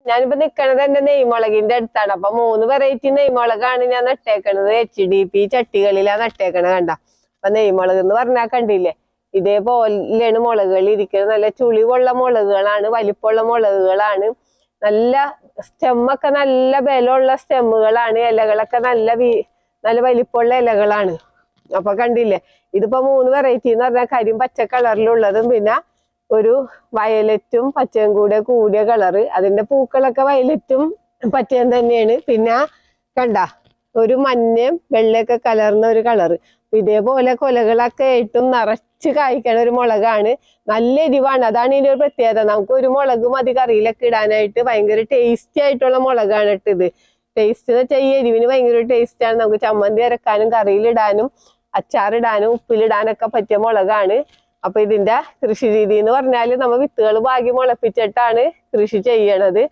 ഞാനിപ്പോ നിക്കണത് എന്റെ നെയ്മുളകിന്റെ അടുത്താണ്. അപ്പൊ 3 വെറൈറ്റി നെയ്മുളകാണ് ഞാൻ നട്ടേക്കണത്. HDP ചട്ടികളിലാണ് നട്ടേക്കണത്. കണ്ട, അപ്പൊ നെയ്മുളക് എന്ന് പറഞ്ഞാൽ കണ്ടില്ലേ, ഇതേപോലെയാണ് മുളകുകൾ ഇരിക്കുന്നത്. നല്ല ചുളിവുള്ള മുളകുകളാണ്, വലിപ്പമുള്ള മുളകുകളാണ്. നല്ല സ്റ്റെമ്മൊക്കെ നല്ല ബലമുള്ള സ്റ്റെമ്മുകളാണ്. ഇലകളൊക്കെ നല്ല വലിപ്പമുള്ള ഇലകളാണ്. അപ്പൊ കണ്ടില്ലേ, ഇതിപ്പോ 3 വെറൈറ്റി എന്ന് പറഞ്ഞാൽ കരിം പച്ച കളറിലുള്ളതും പിന്നെ ഒരു വയലറ്റും പച്ചയും കൂടിയ കളറ്. അതിന്റെ പൂക്കളൊക്കെ വയലറ്റും പച്ചയും തന്നെയാണ്. പിന്നെ കണ്ട, ഒരു മഞ്ഞയും വെള്ളയൊക്കെ കലർന്ന ഒരു കളറ്. ഇതേപോലെ കൊലകളൊക്കെ ആയിട്ടും നിറച്ച് കായ്ക്കണ ഒരു മുളകാണ്. നല്ല എരിവാണ്, അതാണ് ഇതിന്റെ ഒരു പ്രത്യേകത. നമുക്ക് ഒരു മുളക് മതി കറിയിലൊക്കെ ഇടാനായിട്ട്. ഭയങ്കര ടേസ്റ്റി ആയിട്ടുള്ള മുളകാണ് ഇത്. ടേസ്റ്റ് എന്ന് വെച്ചാൽ ഈ എരിവിന് ഭയങ്കര ടേസ്റ്റ് ആണ്. നമുക്ക് ചമ്മന്തി അരക്കാനും കറിയിലിടാനും അച്ചാറിടാനും ഉപ്പിലിടാനൊക്കെ പറ്റിയ മുളകാണ്. അപ്പൊ ഇതിന്റെ കൃഷി രീതി എന്ന് പറഞ്ഞാല് നമ്മ വിത്തുകൾ പാകി മുളപ്പിച്ചിട്ടാണ് കൃഷി ചെയ്യണത്.